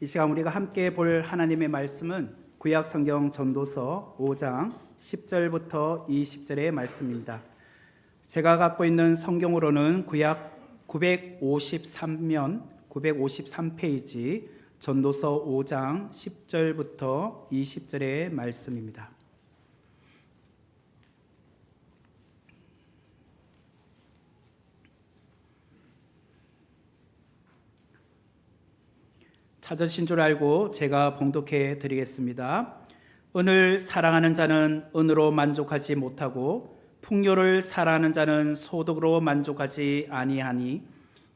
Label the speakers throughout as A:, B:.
A: 이 시간 우리가 함께 볼 하나님의 말씀은 구약 성경 전도서 5장 10절부터 20절의 말씀입니다. 제가 갖고 있는 성경으로는 구약 953면 953페이지 전도서 5장 10절부터 20절의 말씀입니다. 찾으신 줄 알고 제가 봉독해 드리겠습니다. 은을 사랑하는 자는 은으로 만족하지 못하고 풍요를 사랑하는 자는 소득으로 만족하지 아니하니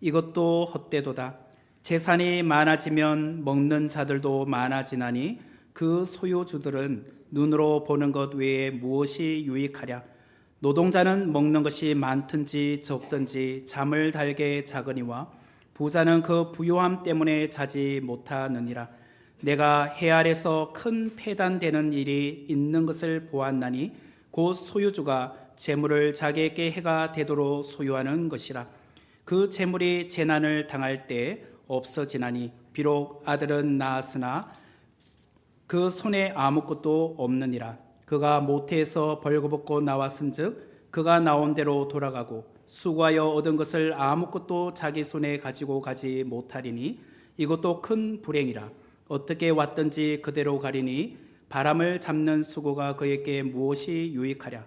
A: 이것도 헛되도다. 재산이 많아지면 먹는 자들도 많아지나니 그 소유주들은 눈으로 보는 것 외에 무엇이 유익하랴. 노동자는 먹는 것이 많든지 적든지 잠을 달게 자거니와 부자는 그 부요함 때문에 자지 못하느니라. 내가 해 아래서 큰 패단되는 일이 있는 것을 보았나니 곧 소유주가 재물을 자기에게 해가 되도록 소유하는 것이라. 그 재물이 재난을 당할 때 없어지나니 비록 아들은 낳았으나 그 손에 아무것도 없느니라. 그가 모태에서 벌거벗고 나왔은즉 그가 나온 대로 돌아가고 수고하여 얻은 것을 아무것도 자기 손에 가지고 가지 못하리니 이것도 큰 불행이라. 어떻게 왔든지 그대로 가리니 바람을 잡는 수고가 그에게 무엇이 유익하랴.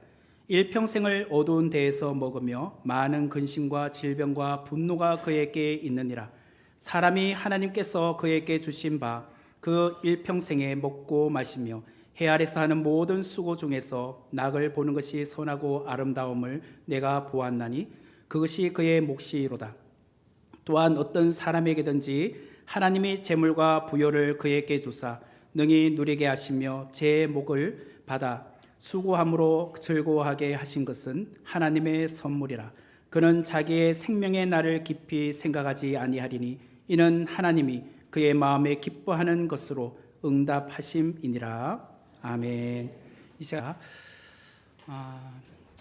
A: 일평생을 어두운 데에서 먹으며 많은 근심과 질병과 분노가 그에게 있느니라. 사람이 하나님께서 그에게 주신 바 그 일평생에 먹고 마시며 해 아래서 하는 모든 수고 중에서 낙을 보는 것이 선하고 아름다움을 내가 보았나니 그것이 그의 몫이로다. 또한 어떤 사람에게든지 하나님이 재물과 부요를 그에게 주사 능히 누리게 하시며 제 목을 받아 수고함으로 즐거워하게 하신 것은 하나님의 선물이라. 그는 자기의 생명의 날을 깊이 생각하지 아니하리니 이는 하나님이 그의 마음에 기뻐하는 것으로 응답하심이니라. 아멘. 이 시간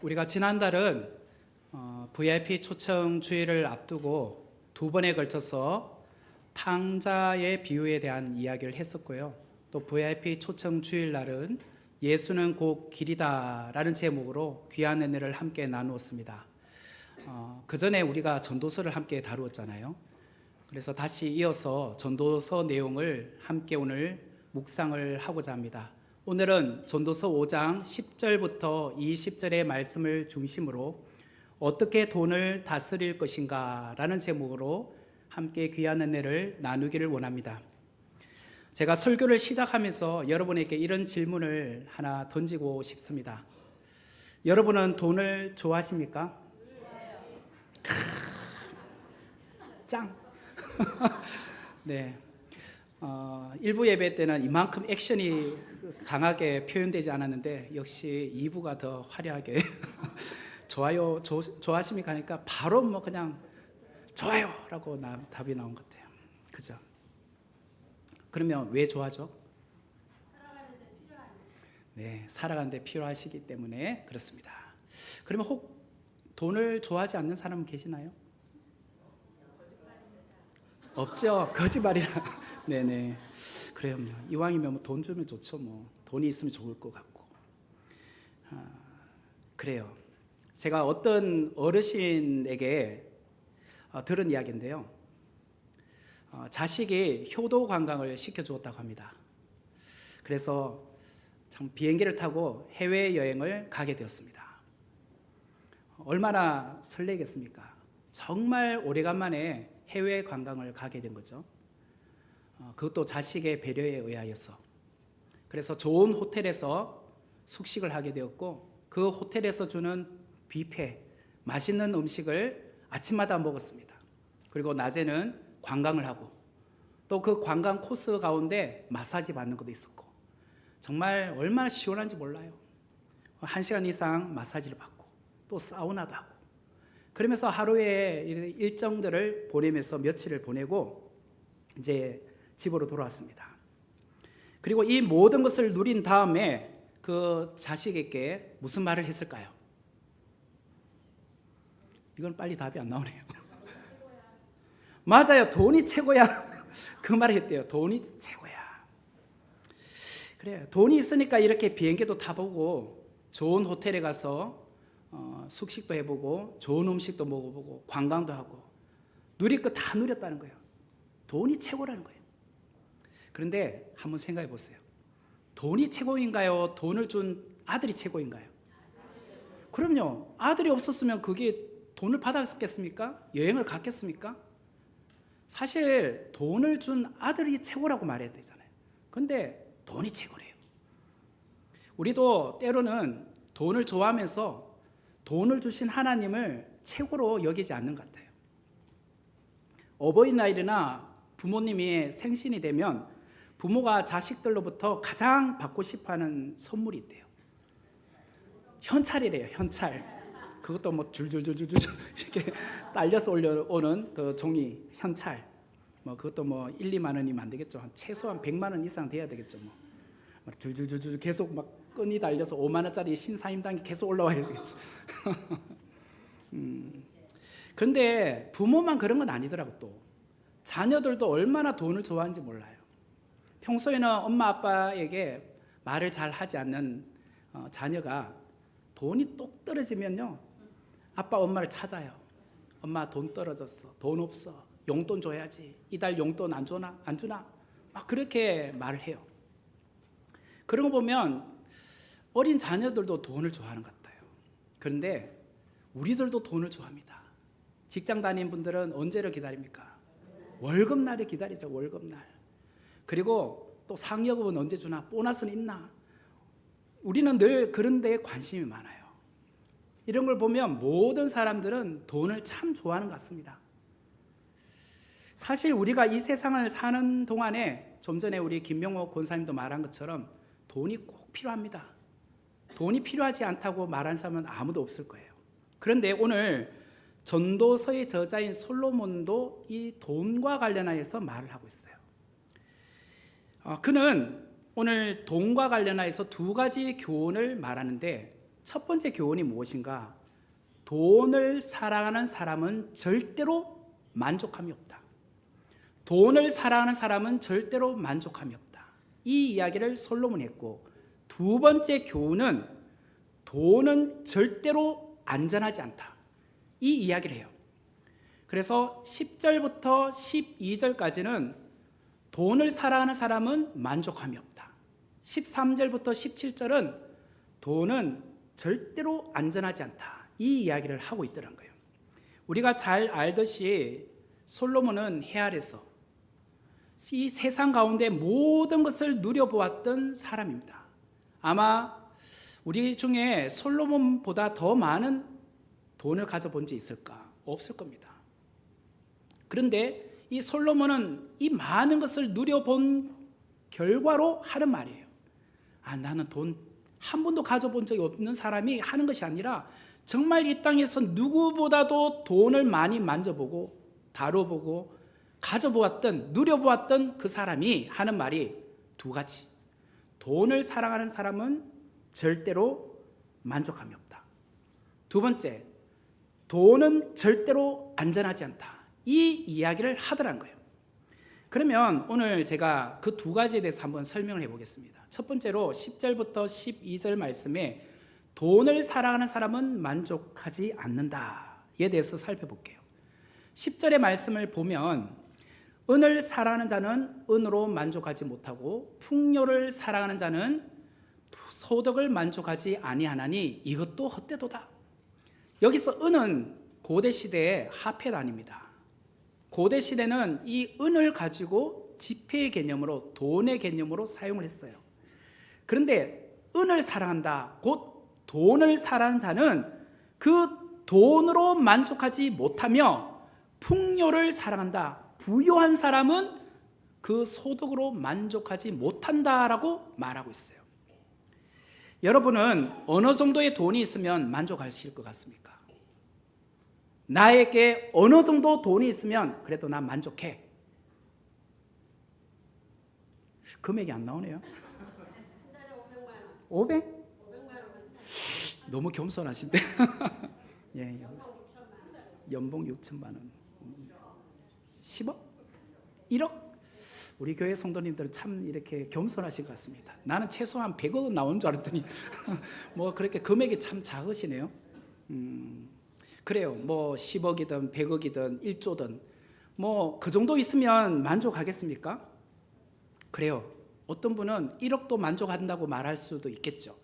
A: 우리가 지난달은 VIP 초청 주일을 앞두고 두 번에 걸쳐서 탕자의 비유에 대한 이야기를 했었고요. 또 VIP 초청 주일날은 예수는 곧 길이다 라는 제목으로 귀한 은혜를 함께 나누었습니다. 그 전에 우리가 전도서를 함께 다루었잖아요. 그래서 다시 이어서 전도서 내용을 함께 오늘 묵상을 하고자 합니다. 오늘은 전도서 5장 10절부터 20절의 말씀을 중심으로 어떻게 돈을 다스릴 것인가 라는 제목으로 함께 귀한 은혜를 나누기를 원합니다. 제가 설교를 시작하면서 여러분에게 이런 질문을 하나 던지고 싶습니다. 여러분은 돈을 좋아하십니까? 짱! 네. 일부 예배 때는 이만큼 액션이 강하게 표현되지 않았는데 역시 2부가 더 화려하게 좋아요, 좋아하십니까 하니까 바로 뭐 그냥 좋아요 라고 답이 나온 것 같아요. 그죠? 그러면 왜 좋아하죠? 네, 살아가는데 필요하시기 때문에 그렇습니다. 그러면 혹 돈을 좋아하지 않는 사람은 계시나요? 없죠. 거짓말이라. 네네. 그래요. 이왕이면 뭐 돈 주면 좋죠. 뭐 돈이 있으면 좋을 것 같고. 그래요. 제가 어떤 어르신에게 들은 이야기인데요. 자식이 효도 관광을 시켜주었다고 합니다. 그래서 참 비행기를 타고 해외 여행을 가게 되었습니다. 얼마나 설레겠습니까? 정말 오래간만에 해외 관광을 가게 된 거죠. 그것도 자식의 배려에 의하여서. 그래서 좋은 호텔에서 숙식을 하게 되었고 그 호텔에서 주는 뷔페, 맛있는 음식을 아침마다 먹었습니다. 그리고 낮에는 관광을 하고 또 그 관광 코스 가운데 마사지 받는 것도 있었고 정말 얼마나 시원한지 몰라요. 1시간 이상 마사지를 받고 또 사우나도 하고 그러면서 하루의 일정들을 보내면서 며칠을 보내고 이제 집으로 돌아왔습니다. 그리고 이 모든 것을 누린 다음에 그 자식에게 무슨 말을 했을까요? 이건 빨리 답이 안 나오네요. 맞아요. 돈이 최고야. 그 말을 했대요. 돈이 최고야. 그래요. 돈이 있으니까 이렇게 비행기도 타보고 좋은 호텔에 가서 숙식도 해보고 좋은 음식도 먹어보고 관광도 하고 누릴 거 다 누렸다는 거예요. 돈이 최고라는 거예요. 그런데 한번 생각해 보세요. 돈이 최고인가요? 돈을 준 아들이 최고인가요? 그럼요. 아들이 없었으면 그게 돈을 받았겠습니까? 여행을 갔겠습니까? 사실 돈을 준 아들이 최고라고 말해야 되잖아요. 그런데 돈이 최고래요. 우리도 때로는 돈을 좋아하면서 돈을 주신 하나님을 최고로 여기지 않는 것 같아요. 어버이날이나 부모님이 생신이 되면 부모가 자식들로부터 가장 받고 싶어하는 선물이 있대요. 현찰이래요. 현찰. 그것도 뭐 줄줄줄줄 이렇게 딸려서 올려오는 그 종이 현찰. 뭐 그것도 뭐 1, 2만 원이면 안 되겠죠. 최소한 100만 원 이상 돼야 되겠죠. 뭐 줄줄줄줄 계속 막 끈이 달려서 5만 원짜리 신사임당이 계속 올라와야 되겠죠. 그런데 부모만 그런 건 아니더라고. 또 자녀들도 얼마나 돈을 좋아하는지 몰라요. 평소에는 엄마 아빠에게 말을 잘 하지 않는 자녀가 돈이 똑 떨어지면요, 아빠 엄마를 찾아요. 엄마 돈 떨어졌어. 돈 없어. 용돈 줘야지. 이달 용돈 안 주나? 안 주나? 막 그렇게 말을 해요. 그런 거 보면 어린 자녀들도 돈을 좋아하는 것 같아요. 그런데 우리들도 돈을 좋아합니다. 직장 다니는 분들은 언제를 기다립니까? 월급날을 기다리죠. 월급날. 그리고 또 상여금은 언제 주나? 보너스는 있나? 우리는 늘 그런 데에 관심이 많아요. 이런 걸 보면 모든 사람들은 돈을 참 좋아하는 것 같습니다. 사실 우리가 이 세상을 사는 동안에 좀 전에 우리 김명호 권사님도 말한 것처럼 돈이 꼭 필요합니다. 돈이 필요하지 않다고 말한 사람은 아무도 없을 거예요. 그런데 오늘 전도서의 저자인 솔로몬도 이 돈과 관련하여서 말을 하고 있어요. 그는 오늘 돈과 관련하여서 두 가지 교훈을 말하는데, 첫 번째 교훈이 무엇인가? 돈을 사랑하는 사람은 절대로 만족함이 없다. 돈을 사랑하는 사람은 절대로 만족함이 없다. 이 이야기를 솔로몬이 했고, 두 번째 교훈은 돈은 절대로 안전하지 않다. 이 이야기를 해요. 그래서 10절부터 12절까지는 돈을 사랑하는 사람은 만족함이 없다. 13절부터 17절은 돈은 절대로 안전하지 않다. 이 이야기를 하고 있더란 거예요. 우리가 잘 알듯이 솔로몬은 해 아래서 이 세상 가운데 모든 것을 누려보았던 사람입니다. 아마 우리 중에 솔로몬보다 더 많은 돈을 가져본 적 있을까? 없을 겁니다. 그런데 이 솔로몬은 이 많은 것을 누려본 결과로 하는 말이에요. 나는 돈 한 번도 가져본 적이 없는 사람이 하는 것이 아니라 정말 이 땅에서 누구보다도 돈을 많이 만져보고 다뤄보고 가져보았던, 누려보았던 그 사람이 하는 말이 두 가지. 돈을 사랑하는 사람은 절대로 만족함이 없다. 두 번째, 돈은 절대로 안전하지 않다. 이 이야기를 하더란 거예요. 그러면 오늘 제가 그 두 가지에 대해서 한번 설명을 해보겠습니다. 첫 번째로 10절부터 12절 말씀에 돈을 사랑하는 사람은 만족하지 않는다에 대해서 살펴볼게요. 10절의 말씀을 보면 은을 사랑하는 자는 은으로 만족하지 못하고 풍요를 사랑하는 자는 소득을 만족하지 아니하나니 이것도 헛되도다. 여기서 은은 고대 시대의 화폐가 아닙니다. 고대 시대는 이 은을 가지고 지폐의 개념으로, 돈의 개념으로 사용을 했어요. 그런데 은을 사랑한다, 곧 돈을 사랑하는 자는 그 돈으로 만족하지 못하며 풍요를 사랑한다. 부유한 사람은 그 소득으로 만족하지 못한다라고 말하고 있어요. 여러분은 어느 정도의 돈이 있으면 만족하실 것 같습니까? 나에게 어느 정도 돈이 있으면 그래도 난 만족해. 금액이 안 나오네요. 500? 너무 겸손하신데. 예, 연봉 6천만 원. 10억? 1억? 우리 교회 성도님들은 참 이렇게 겸손하신 것 같습니다. 나는 최소한 100억 나오는 줄 알았더니 뭐 그렇게 금액이 참 작으시네요. 그래요. 뭐 10억이든 100억이든 1조든 뭐 그 정도 있으면 만족하겠습니까? 그래요. 어떤 분은 1억도 만족한다고 말할 수도 있겠죠.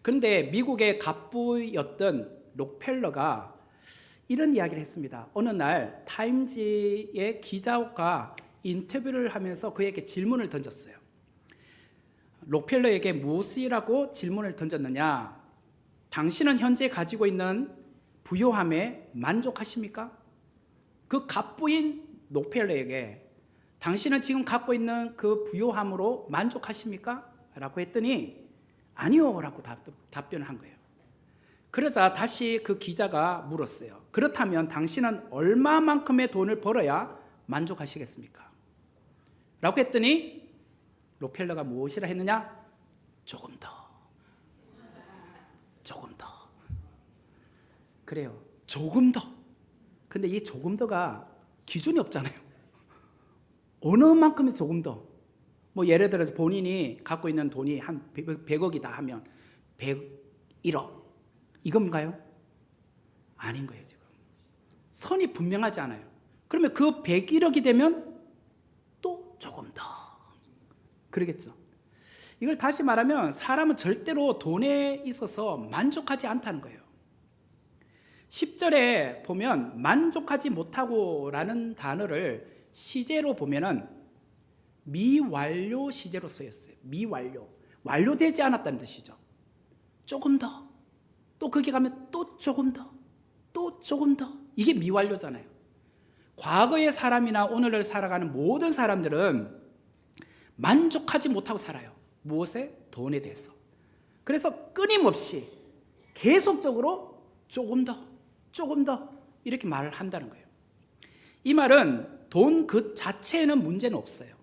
A: 그런데 미국의 갑부였던 록펠러가 이런 이야기를 했습니다. 어느 날 타임지의 기자가 인터뷰를 하면서 그에게 질문을 던졌어요. 록펠러에게 무엇이라고 질문을 던졌느냐? 당신은 현재 가지고 있는 부유함에 만족하십니까? 그 갑부인 록펠러에게 당신은 지금 갖고 있는 그 부유함으로 만족하십니까? 라고 했더니 아니요 라고 답변을 한 거예요. 그러자 다시 그 기자가 물었어요. 그렇다면 당신은 얼마만큼의 돈을 벌어야 만족하시겠습니까? 라고 했더니 록펠러가 무엇이라 했느냐? 조금 더. 조금 더. 그래요. 조금 더. 근데 이 조금 더가 기준이 없잖아요. 어느 만큼의 조금 더. 뭐 예를 들어서 본인이 갖고 있는 돈이 한 100억이다 하면 101억. 이건가요? 아닌 거예요, 지금. 선이 분명하지 않아요. 그러면 그 101억이 되면 또 조금 더. 그러겠죠. 이걸 다시 말하면 사람은 절대로 돈에 있어서 만족하지 않다는 거예요. 10절에 보면 만족하지 못하고 라는 단어를 시제로 보면은 미완료 시제로 쓰였어요. 미완료. 완료되지 않았다는 뜻이죠. 조금 더. 또 거기 가면 또 조금 더. 또 조금 더. 이게 미완료잖아요. 과거의 사람이나 오늘을 살아가는 모든 사람들은 만족하지 못하고 살아요. 무엇에? 돈에 대해서. 그래서 끊임없이 계속적으로 조금 더, 조금 더 이렇게 말을 한다는 거예요. 이 말은 돈 그 자체에는 문제는 없어요.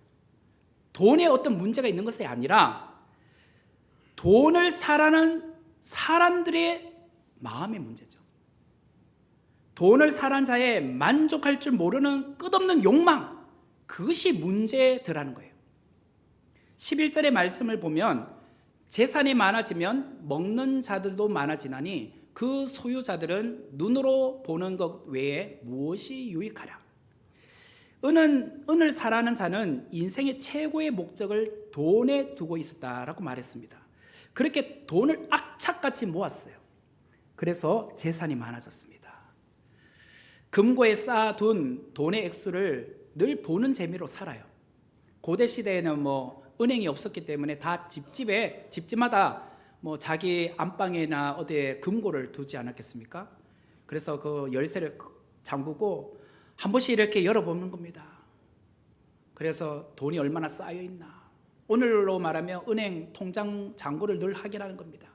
A: 돈에 어떤 문제가 있는 것이 아니라 돈을 사랑하는 사람들의 마음의 문제죠. 돈을 사랑하는 자의 만족할 줄 모르는 끝없는 욕망, 그것이 문제더라는 거예요. 11절의 말씀을 보면 재산이 많아지면 먹는 자들도 많아지나니 그 소유자들은 눈으로 보는 것 외에 무엇이 유익하랴. 은을 사랑하는 자는 인생의 최고의 목적을 돈에 두고 있었다라고 말했습니다. 그렇게 돈을 악착같이 모았어요. 그래서 재산이 많아졌습니다. 금고에 쌓아둔 돈의 액수를 늘 보는 재미로 살아요. 고대 시대에는 뭐 은행이 없었기 때문에 다 집집마다 뭐 자기 안방에나 어디에 금고를 두지 않았겠습니까? 그래서 그 열쇠를 잠그고 한 번씩 이렇게 열어보는 겁니다. 그래서 돈이 얼마나 쌓여 있나. 오늘로 말하면 은행 통장 잔고를 늘 확인하는 겁니다.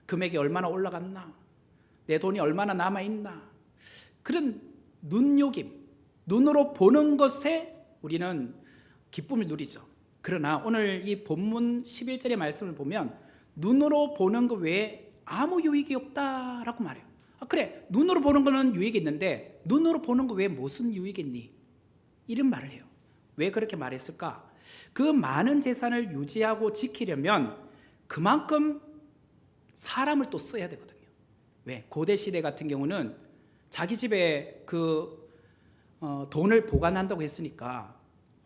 A: 금액이 얼마나 올라갔나, 내 돈이 얼마나 남아 있나. 그런 눈요김, 눈으로 보는 것에 우리는 기쁨을 누리죠. 그러나 오늘 이 본문 11절의 말씀을 보면 눈으로 보는 것 외에 아무 유익이 없다라고 말해요. 그래, 눈으로 보는 거는 유익이 있는데 눈으로 보는 것 외에 무슨 유익이 있니? 이런 말을 해요. 왜 그렇게 말했을까? 그 많은 재산을 유지하고 지키려면 그만큼 사람을 또 써야 되거든요. 왜? 고대 시대 같은 경우는 자기 집에 그 돈을 보관한다고 했으니까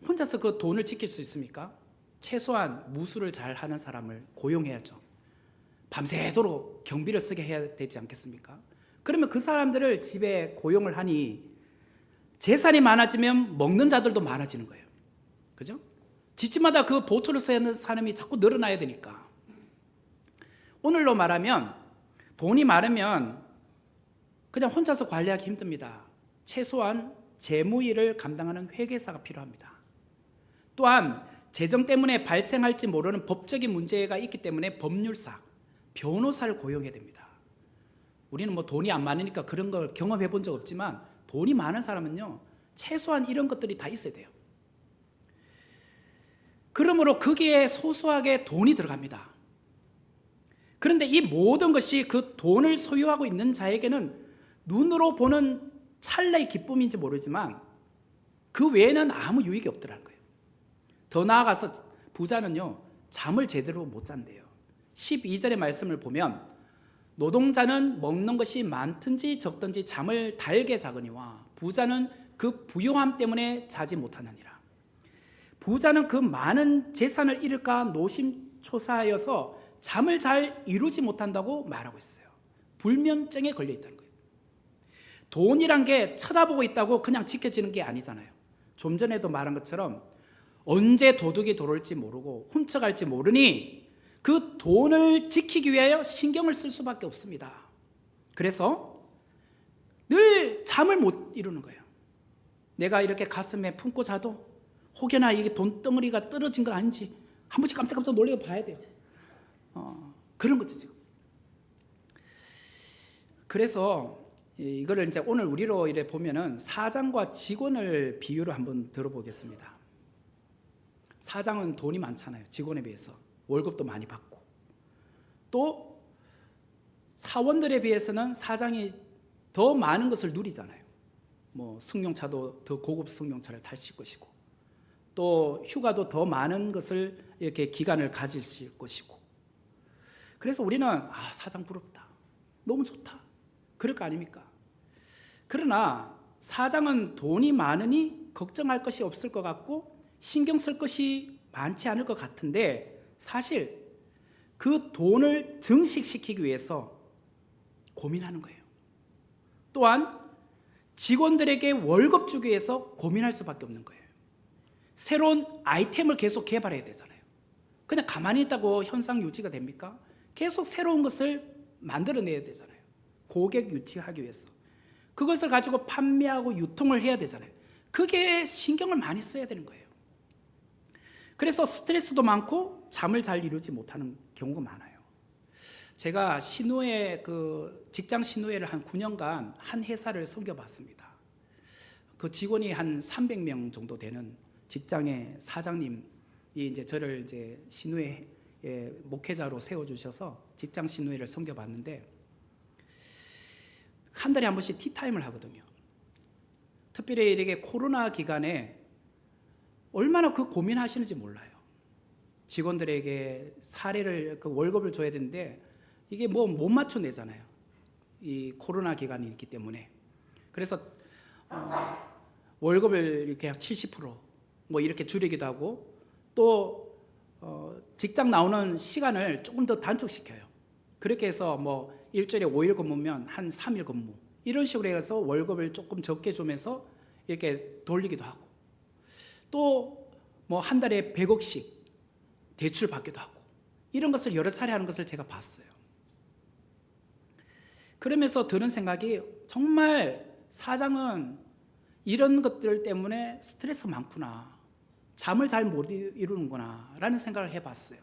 A: 혼자서 그 돈을 지킬 수 있습니까? 최소한 무술을 잘 하는 사람을 고용해야죠. 밤새도록 경비를 쓰게 해야 되지 않겠습니까? 그러면 그 사람들을 집에 고용을 하니 재산이 많아지면 먹는 자들도 많아지는 거예요. 그죠? 집집마다 그 보초를 써야 하는 사람이 자꾸 늘어나야 되니까. 오늘로 말하면 돈이 많으면 그냥 혼자서 관리하기 힘듭니다. 최소한 재무일을 감당하는 회계사가 필요합니다. 또한 재정 때문에 발생할지 모르는 법적인 문제가 있기 때문에 법률사, 변호사를 고용해야 됩니다. 우리는 뭐 돈이 안 많으니까 그런 걸 경험해 본 적 없지만 돈이 많은 사람은요, 최소한 이런 것들이 다 있어야 돼요. 그러므로 거기에 소소하게 돈이 들어갑니다. 그런데 이 모든 것이 그 돈을 소유하고 있는 자에게는 눈으로 보는 찰나의 기쁨인지 모르지만 그 외에는 아무 유익이 없더라는 거예요. 더 나아가서 부자는요, 잠을 제대로 못 잔대요. 12절의 말씀을 보면 노동자는 먹는 것이 많든지 적든지 잠을 달게 자거니와 부자는 그 부요함 때문에 자지 못하느니라. 부자는 그 많은 재산을 잃을까 노심초사하여서 잠을 잘 이루지 못한다고 말하고 있어요. 불면증에 걸려 있다는 거예요. 돈이란 게 쳐다보고 있다고 그냥 지켜지는 게 아니잖아요. 좀 전에도 말한 것처럼 언제 도둑이 들어올지 모르고 훔쳐갈지 모르니 그 돈을 지키기 위하여 신경을 쓸 수밖에 없습니다. 그래서 늘 잠을 못 이루는 거예요. 내가 이렇게 가슴에 품고 자도 혹여나 이게 돈덩어리가 떨어진 건 아닌지 한 번씩 깜짝깜짝 놀래고 봐야 돼요. 그런 거죠 지금. 그래서 이거를 이제 오늘 우리로 이래 보면은 사장과 직원을 비유로 한번 들어보겠습니다. 사장은 돈이 많잖아요. 직원에 비해서 월급도 많이 받고, 또 사원들에 비해서는 사장이 더 많은 것을 누리잖아요. 뭐 승용차도 더 고급 승용차를 타실 것이고, 또 휴가도 더 많은 것을 이렇게 기간을 가질 것이고. 그래서 우리는 사장 부럽다, 너무 좋다, 그럴 거 아닙니까? 그러나 사장은 돈이 많으니 걱정할 것이 없을 것 같고 신경 쓸 것이 많지 않을 것 같은데, 사실 그 돈을 증식시키기 위해서 고민하는 거예요. 또한 직원들에게 월급 주기 위해서 고민할 수밖에 없는 거예요. 새로운 아이템을 계속 개발해야 되잖아요. 그냥 가만히 있다고 현상 유지가 됩니까? 계속 새로운 것을 만들어내야 되잖아요. 고객 유치하기 위해서 그것을 가지고 판매하고 유통을 해야 되잖아요. 그게 신경을 많이 써야 되는 거예요. 그래서 스트레스도 많고 잠을 잘 이루지 못하는 경우가 많아요. 제가 신우회, 직장 신우회를 한 9년간 한 회사를 섬겨봤습니다. 그 직원이 한 300명 정도 되는 직장의 사장님이 이제 저를 이제 신우회 목회자로 세워주셔서 직장 신우회를 섬겨봤는데, 한 달에 한 번씩 티타임을 하거든요. 특별히 이렇게 코로나 기간에 얼마나 그 고민하시는지 몰라요. 직원들에게 사례를, 월급을 줘야 되는데 이게 뭐 못 맞춰내잖아요. 이 코로나 기간이 있기 때문에. 그래서 월급을 이렇게 약 70% 뭐 이렇게 줄이기도 하고, 또 직장 나오는 시간을 조금 더 단축시켜요. 그렇게 해서 뭐 일주일에 5일 근무면 한 3일 근무, 이런 식으로 해서 월급을 조금 적게 주면서 이렇게 돌리기도 하고, 또 뭐 한 달에 100억씩 대출 받기도 하고, 이런 것을 여러 차례 하는 것을 제가 봤어요. 그러면서 드는 생각이, 정말 사장은 이런 것들 때문에 스트레스 많구나, 잠을 잘 못 이루는구나 라는 생각을 해봤어요.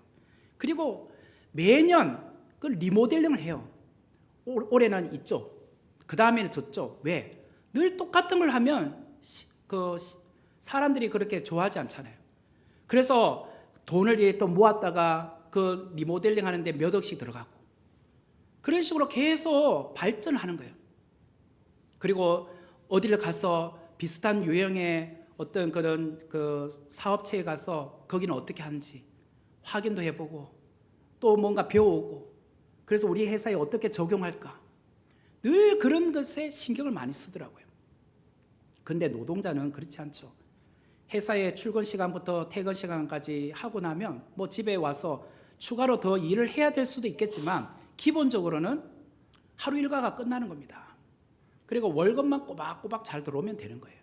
A: 그리고 매년 그 리모델링을 해요. 올해는 이쪽, 그 다음에는 저쪽. 왜? 늘 똑같은 걸 하면 사람들이 그렇게 좋아하지 않잖아요. 그래서 돈을 또 모았다가 그 리모델링 하는데 몇 억씩 들어가고, 그런 식으로 계속 발전을 하는 거예요. 그리고 어디를 가서 비슷한 유형의 어떤 그런 사업체에 가서 거기는 어떻게 하는지 확인도 해보고, 또 뭔가 배워오고, 그래서 우리 회사에 어떻게 적용할까, 늘 그런 것에 신경을 많이 쓰더라고요. 그런데 노동자는 그렇지 않죠. 회사에 출근 시간부터 퇴근 시간까지 하고 나면 뭐 집에 와서 추가로 더 일을 해야 될 수도 있겠지만 기본적으로는 하루 일과가 끝나는 겁니다. 그리고 월급만 꼬박꼬박 잘 들어오면 되는 거예요.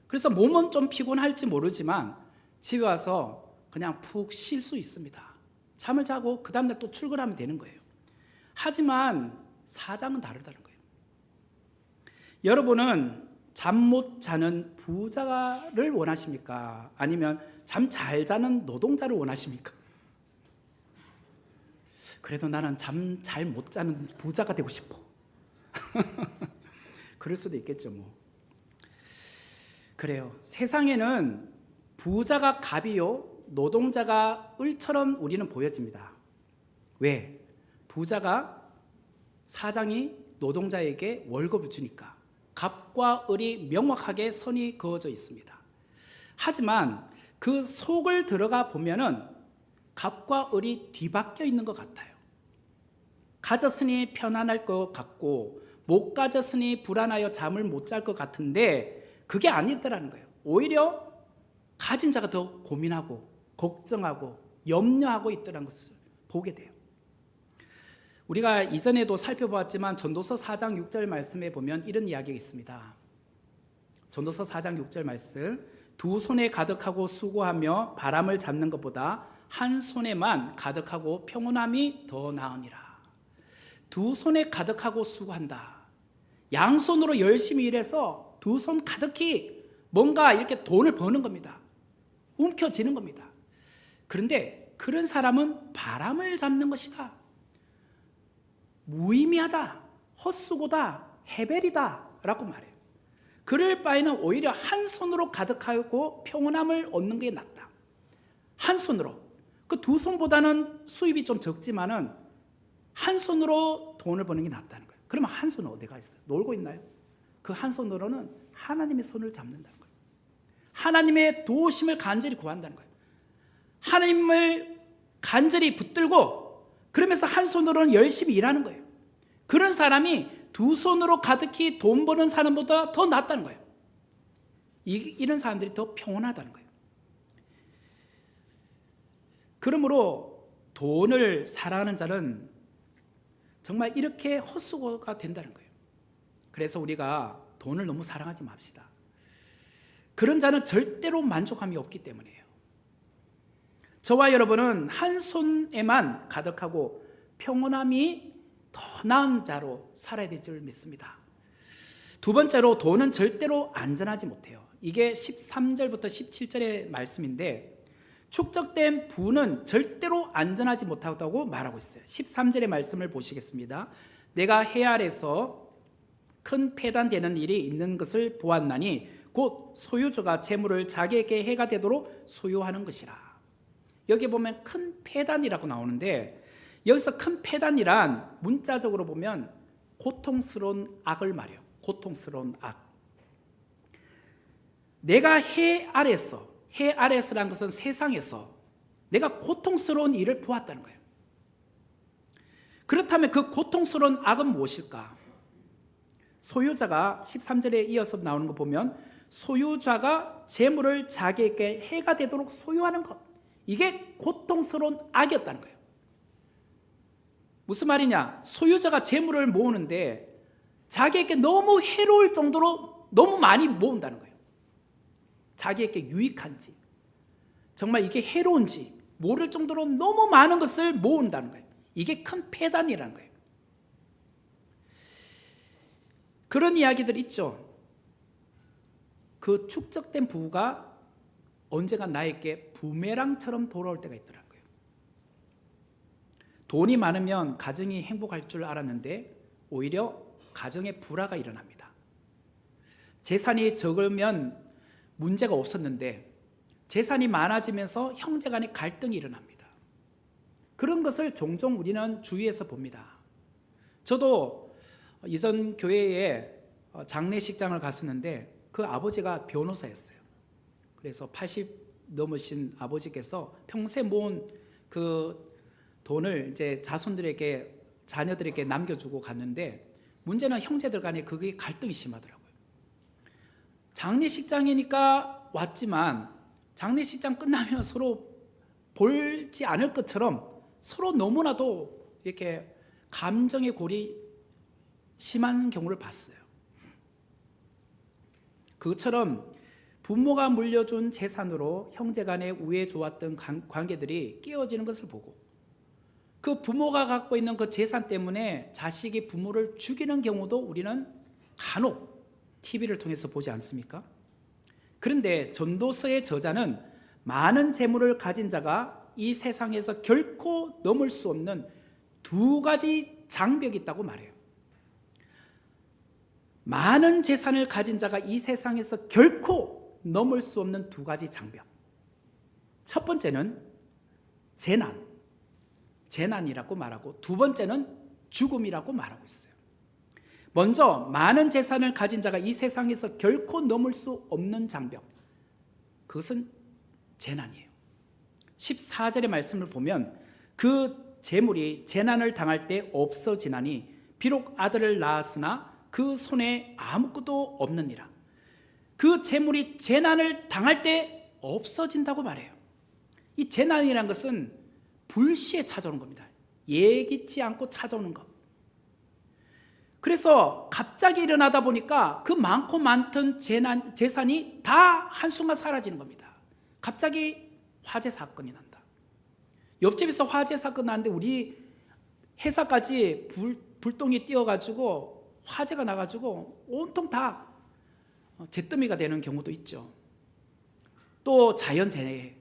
A: 그래서 몸은 좀 피곤할지 모르지만 집에 와서 그냥 푹 쉴 수 있습니다. 잠을 자고 그 다음날 또 출근하면 되는 거예요. 하지만 사장은 다르다는 거예요. 여러분은 잠 못 자는 부자를 원하십니까? 아니면 잠 잘 자는 노동자를 원하십니까? 그래도 나는 잠 잘 못 자는 부자가 되고 싶어. 그럴 수도 있겠죠 뭐. 그래요. 세상에는 부자가 갑이요, 노동자가 을처럼 우리는 보여집니다. 왜? 부자가, 사장이 노동자에게 월급을 주니까 갑과 을이 명확하게 선이 그어져 있습니다. 하지만 그 속을 들어가 보면은 갑과 을이 뒤바뀌어 있는 것 같아요. 가졌으니 편안할 것 같고 못 가졌으니 불안하여 잠을 못 잘 것 같은데 그게 아니더라는 거예요. 오히려 가진 자가 더 고민하고 걱정하고 염려하고 있더라는 것을 보게 돼요. 우리가 이전에도 살펴보았지만 전도서 4장 6절 말씀에 보면 이런 이야기가 있습니다. 전도서 4장 6절 말씀, 두 손에 가득하고 수고하며 바람을 잡는 것보다 한 손에만 가득하고 평온함이 더 나으니라. 두 손에 가득하고 수고한다. 양손으로 열심히 일해서 두 손 가득히 뭔가 이렇게 돈을 버는 겁니다. 움켜쥐는 겁니다. 그런데 그런 사람은 바람을 잡는 것이다. 무의미하다. 헛수고다. 해벨이다. 라고 말해요. 그럴 바에는 오히려 한 손으로 가득하고 평온함을 얻는 게 낫다. 한 손으로. 그 두 손보다는 수입이 좀 적지만은 한 손으로 돈을 버는 게 낫다는 거예요. 그러면 한 손은 어디가 있어요? 놀고 있나요? 그 한 손으로는 하나님의 손을 잡는다는 거예요. 하나님의 도우심을 간절히 구한다는 거예요. 하나님을 간절히 붙들고 그러면서 한 손으로는 열심히 일하는 거예요. 그런 사람이 두 손으로 가득히 돈 버는 사람보다 더 낫다는 거예요. 이런 사람들이 더 평온하다는 거예요. 그러므로 돈을 사랑하는 자는 정말 이렇게 헛수고가 된다는 거예요. 그래서 우리가 돈을 너무 사랑하지 맙시다. 그런 자는 절대로 만족함이 없기 때문이에요. 저와 여러분은 한 손에만 가득하고 평온함이 더 나은 자로 살아야 될 줄 믿습니다. 두 번째로 돈은 절대로 안전하지 못해요. 이게 13절부터 17절의 말씀인데 축적된 부는 절대로 안전하지 못하다고 말하고 있어요. 13절의 말씀을 보시겠습니다. 내가 해 아래서 큰 폐단되는 일이 있는 것을 보았나니 곧 소유주가 재물을 자기에게 해가 되도록 소유하는 것이라. 여기 보면 큰 폐단이라고 나오는데 여기서 큰 폐단이란 문자적으로 보면 고통스러운 악을 말해요. 고통스러운 악. 내가 해 아래서라는 것은 세상에서 내가 고통스러운 일을 보았다는 거예요. 그렇다면 그 고통스러운 악은 무엇일까? 소유자가 13절에 이어서 나오는 거 보면 소유자가 재물을 자기에게 해가 되도록 소유하는 것, 이게 고통스러운 악이었다는 거예요. 무슨 말이냐? 소유자가 재물을 모으는데 자기에게 너무 해로울 정도로 너무 많이 모은다는 거예요. 자기에게 유익한지 정말 이게 해로운지 모를 정도로 너무 많은 것을 모은다는 거예요. 이게 큰 폐단이라는 거예요. 그런 이야기들 있죠. 그 축적된 부가 언젠가 나에게 부메랑처럼 돌아올 때가 있더라고요. 돈이 많으면 가정이 행복할 줄 알았는데 오히려 가정에 불화가 일어납니다. 재산이 적으면 문제가 없었는데 재산이 많아지면서 형제간의 갈등이 일어납니다. 그런 것을 종종 우리는 주위에서 봅니다. 저도 이전 교회에 장례식장을 갔었는데 그 아버지가 변호사였어요. 그래서 80 넘으신 아버지께서 평생 모은 그 돈을 이제 자녀들에게 남겨주고 갔는데 문제는 형제들 간에 그게 갈등이 심하더라고요. 장례식장이니까 왔지만 장례식장 끝나면 서로 볼지 않을 것처럼 서로 너무나도 이렇게 감정의 골이 심한 경우를 봤어요. 그것처럼 부모가 물려준 재산으로 형제간에 우애 좋았던 관계들이 깨어지는 것을 보고 그 부모가 갖고 있는 그 재산 때문에 자식이 부모를 죽이는 경우도 우리는 간혹 TV를 통해서 보지 않습니까? 그런데 전도서의 저자는 많은 재물을 가진 자가 이 세상에서 결코 넘을 수 없는 두 가지 장벽이 있다고 말해요. 많은 재산을 가진 자가 이 세상에서 결코 넘을 수 없는 두 가지 장벽. 첫 번째는 재난이라고 말하고 두 번째는 죽음이라고 말하고 있어요. 먼저 많은 재산을 가진 자가 이 세상에서 결코 넘을 수 없는 장벽, 그것은 재난이에요. 14절의 말씀을 보면 그 재물이 재난을 당할 때 없어지나니 비록 아들을 낳았으나 그 손에 아무것도 없느니라. 그 재물이 재난을 당할 때 없어진다고 말해요. 이 재난이라는 것은 불시에 찾아오는 겁니다. 예기치 않고 찾아오는 것. 그래서 갑자기 일어나다 보니까 그 많고 많던 재산이 다 한순간 사라지는 겁니다. 갑자기 화재 사건이 난다. 옆집에서 화재 사건 나는데 우리 회사까지 불똥이 띄어가지고 화재가 나가지고 온통 다 잿더미가 되는 경우도 있죠. 또 자연재해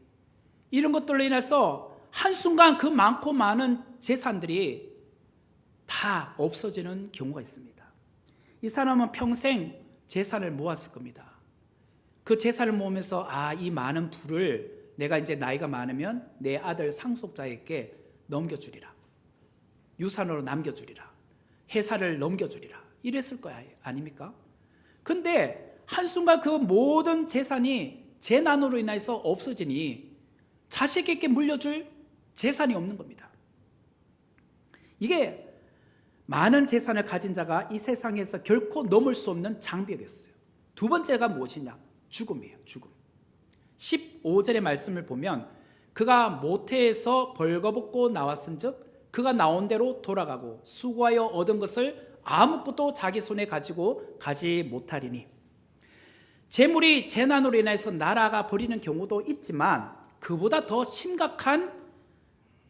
A: 이런 것들로 인해서 한순간 그 많고 많은 재산들이 다 없어지는 경우가 있습니다. 이 사람은 평생 재산을 모았을 겁니다. 그 재산을 모으면서 이 많은 부를 내가 이제 나이가 많으면 내 아들 상속자에게 넘겨주리라. 유산으로 남겨주리라. 회사를 넘겨주리라. 이랬을 거야 아닙니까? 근데 한순간 그 모든 재산이 재난으로 인해서 없어지니 자식에게 물려줄 재산이 없는 겁니다. 이게 많은 재산을 가진 자가 이 세상에서 결코 넘을 수 없는 장벽이었어요. 두 번째가 무엇이냐? 죽음이에요. 죽음. 15절의 말씀을 보면 그가 모태에서 벌거벗고 나왔은즉 그가 나온 대로 돌아가고 수고하여 얻은 것을 아무것도 자기 손에 가지고 가지 못하리니. 재물이 재난으로 인해서 날아가 버리는 경우도 있지만 그보다 더 심각한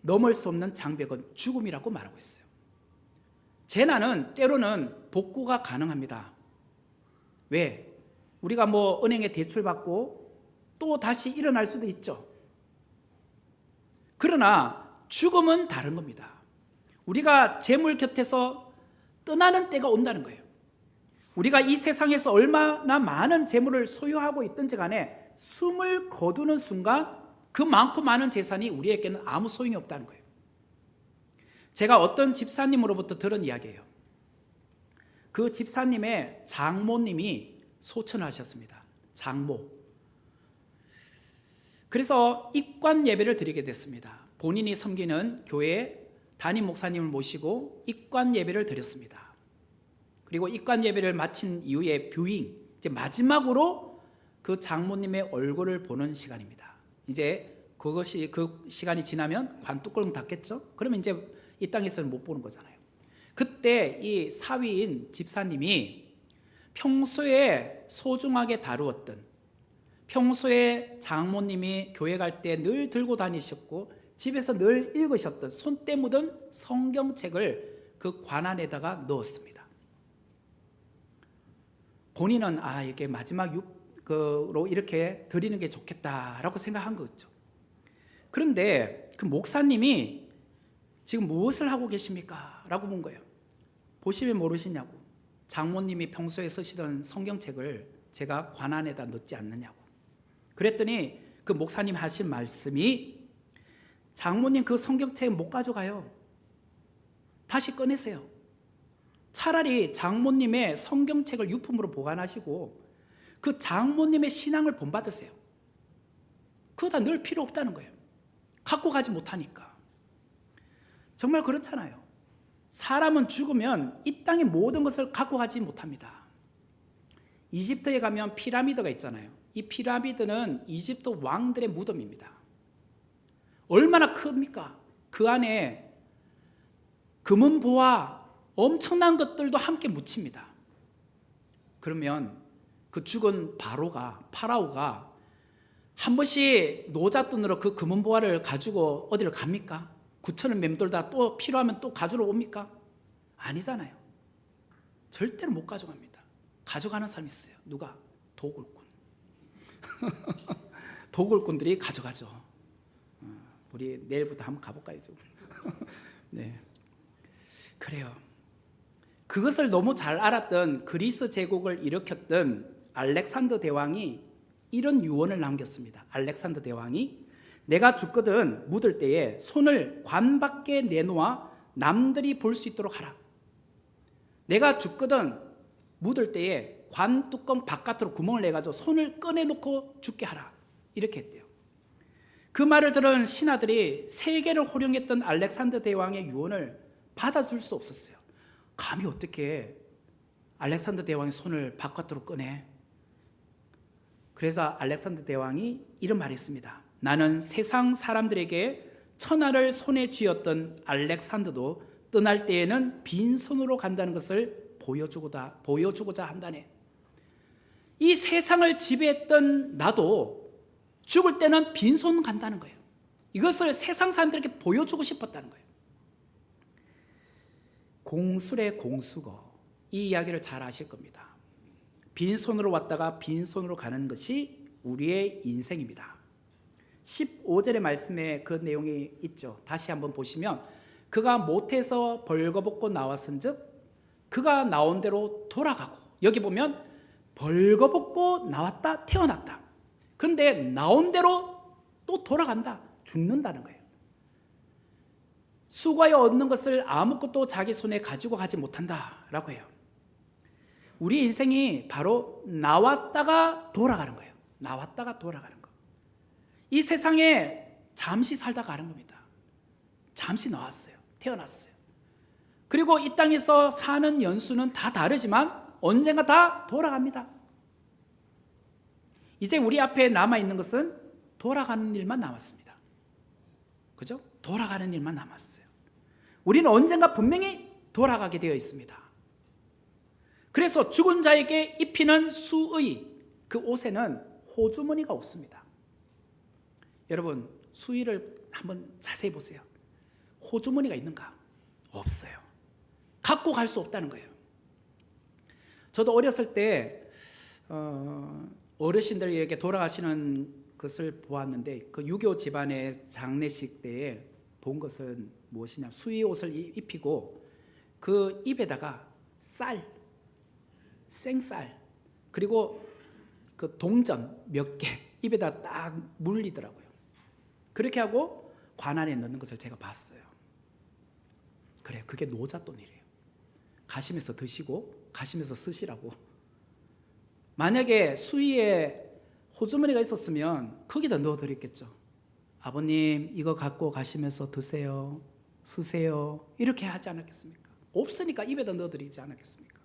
A: 넘을 수 없는 장벽은 죽음이라고 말하고 있어요. 재난은 때로는 복구가 가능합니다. 왜? 우리가 은행에 대출 받고 또 다시 일어날 수도 있죠. 그러나 죽음은 다른 겁니다. 우리가 재물 곁에서 떠나는 때가 온다는 거예요. 우리가 이 세상에서 얼마나 많은 재물을 소유하고 있든지 간에 숨을 거두는 순간 그 많고 많은 재산이 우리에게는 아무 소용이 없다는 거예요. 제가 어떤 집사님으로부터 들은 이야기예요. 그 집사님의 장모님이 소천을 하셨습니다. 장모. 그래서 입관 예배를 드리게 됐습니다. 본인이 섬기는 교회 담임 목사님을 모시고 입관 예배를 드렸습니다. 그리고 입관 예배를 마친 이후에 뷰잉, 이제 마지막으로 그 장모님의 얼굴을 보는 시간입니다. 이제 그 시간이 지나면 관뚜껑 닫겠죠? 그러면 이제 이 땅에서는 못 보는 거잖아요. 그때 이 사위인 집사님이 평소에 소중하게 다루었던, 평소에 장모님이 교회 갈 때 늘 들고 다니셨고 집에서 늘 읽으셨던 손때 묻은 성경책을 그 관 안에다가 넣었습니다. 본인은 이게 마지막 육으로 이렇게 드리는 게 좋겠다라고 생각한 거죠. 그런데 그 목사님이 지금 무엇을 하고 계십니까? 라고 본 거예요. 보시면 모르시냐고. 장모님이 평소에 쓰시던 성경책을 제가 관 안에다 넣지 않느냐고. 그랬더니 그 목사님 하신 말씀이 장모님 그 성경책 못 가져가요. 다시 꺼내세요. 차라리 장모님의 성경책을 유품으로 보관하시고 그 장모님의 신앙을 본받으세요. 그거 다 늘 필요 없다는 거예요. 갖고 가지 못하니까. 정말 그렇잖아요. 사람은 죽으면 이 땅의 모든 것을 갖고 가지 못합니다. 이집트에 가면 피라미드가 있잖아요. 이 피라미드는 이집트 왕들의 무덤입니다. 얼마나 큽니까? 그 안에 금은보화 엄청난 것들도 함께 묻힙니다. 그러면 그 죽은 파라오가 한 번씩 노잣돈으로 그 금은보화를 가지고 어디를 갑니까? 구천을 맴돌다 또 필요하면 또 가지러 옵니까? 아니잖아요. 절대로 못 가져갑니다. 가져가는 사람이 있어요. 누가? 도굴꾼. 도굴꾼들이 가져가죠. 우리 내일부터 한번 가볼까요? 네, 그래요. 그것을 너무 잘 알았던 그리스 제국을 일으켰던 알렉산더 대왕이 이런 유언을 남겼습니다. 알렉산더 대왕이 내가 죽거든 묻을 때에 손을 관 밖에 내놓아 남들이 볼 수 있도록 하라. 내가 죽거든 묻을 때에 관 뚜껑 바깥으로 구멍을 내가지고 손을 꺼내놓고 죽게 하라. 이렇게 했대요. 그 말을 들은 신하들이 세계를 호령했던 알렉산더 대왕의 유언을 받아줄 수 없었어요. 감히 어떻게 알렉산더 대왕의 손을 바깥으로 꺼내? 그래서 알렉산더 대왕이 이런 말을 했습니다. 나는 세상 사람들에게 천하를 손에 쥐었던 알렉산더도 떠날 때에는 빈손으로 간다는 것을 보여주고자 한다네. 이 세상을 지배했던 나도 죽을 때는 빈손 간다는 거예요. 이것을 세상 사람들에게 보여주고 싶었다는 거예요. 공술의 공수거, 이 이야기를 잘 아실 겁니다. 빈손으로 왔다가 빈손으로 가는 것이 우리의 인생입니다. 15절의 말씀에 그 내용이 있죠. 다시 한번 보시면 그가 못해서 벌거벗고 나왔은즉 그가 나온 대로 돌아가고, 여기 보면 벌거벗고 나왔다, 태어났다. 그런데 나온 대로 또 돌아간다, 죽는다는 거예요. 수고하여 얻는 것을 아무것도 자기 손에 가지고 가지 못한다라고 해요. 우리 인생이 바로 나왔다가 돌아가는 거예요. 나왔다가 돌아가는 거. 이 세상에 잠시 살다 가는 겁니다. 잠시 나왔어요. 태어났어요. 그리고 이 땅에서 사는 연수는 다 다르지만 언젠가 다 돌아갑니다. 이제 우리 앞에 남아있는 것은 돌아가는 일만 남았습니다. 그죠? 돌아가는 일만 남았어요. 우리는 언젠가 분명히 돌아가게 되어 있습니다. 그래서 죽은 자에게 입히는 수의, 그 옷에는 호주머니가 없습니다. 여러분, 수의를 한번 자세히 보세요. 호주머니가 있는가? 없어요. 갖고 갈 수 없다는 거예요. 저도 어렸을 때 어르신들이 이렇게 돌아가시는 것을 보았는데, 그 유교 집안의 장례식 때에 본 것은 무엇이냐, 수의 옷을 입히고 그 입에다가 쌀, 생쌀, 그리고 그 동전 몇 개 입에다 딱 물리더라고요. 그렇게 하고 관 안에 넣는 것을 제가 봤어요. 그래, 그게 노잣돈이래요. 가시면서 드시고 가시면서 쓰시라고. 만약에 수의에 호주머니가 있었으면 거기다 넣어드렸겠죠. 아버님, 이거 갖고 가시면서 드세요, 쓰세요, 이렇게 하지 않았겠습니까? 없으니까 입에다 넣어드리지 않았겠습니까?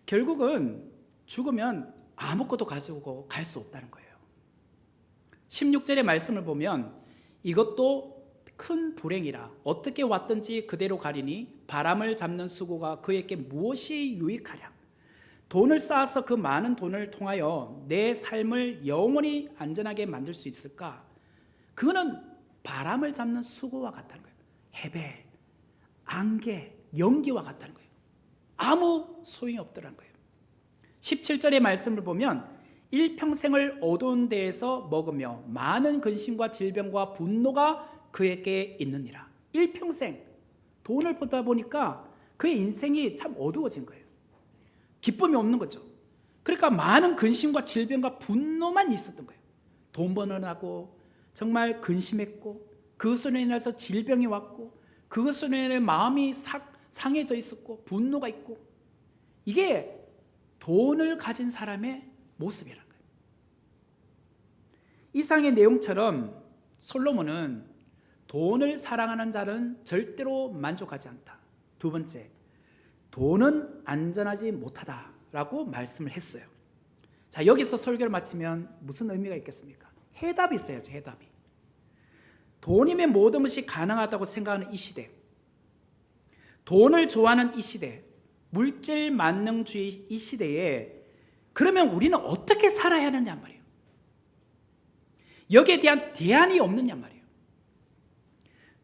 A: 결국은 죽으면 아무것도 가지고 갈 수 없다는 거예요. 16절의 말씀을 보면 이것도 큰 불행이라 어떻게 왔든지 그대로 가리니 바람을 잡는 수고가 그에게 무엇이 유익하랴. 돈을 쌓아서 그 많은 돈을 통하여 내 삶을 영원히 안전하게 만들 수 있을까? 그거는 바람을 잡는 수고와 같다는 거예요. 해배, 안개, 연기와 같다는 거예요. 아무 소용이 없더라는 거예요. 17절의 말씀을 보면 일평생을 어두운 데에서 먹으며 많은 근심과 질병과 분노가 그에게 있느니라. 일평생 돈을 벌다 보니까 그의 인생이 참 어두워진 거예요. 기쁨이 없는 거죠. 그러니까 많은 근심과 질병과 분노만 있었던 거예요. 돈 버느라고 정말 근심했고, 그것으로 인해서 질병이 왔고, 그것으로 인해 마음이 상해져 있었고, 분노가 있고, 이게 돈을 가진 사람의 모습이라는 거예요. 이상의 내용처럼 솔로몬은 돈을 사랑하는 자는 절대로 만족하지 않다. 두 번째, 돈은 안전하지 못하다라고 말씀을 했어요. 자, 여기서 설교를 마치면 무슨 의미가 있겠습니까? 해답이 있어야죠. 해답이. 돈이면 모든 것이 가능하다고 생각하는 이 시대, 돈을 좋아하는 이 시대, 물질 만능주의 이 시대에 그러면 우리는 어떻게 살아야 하느냐 말이에요. 여기에 대한 대안이 없느냐 말이에요.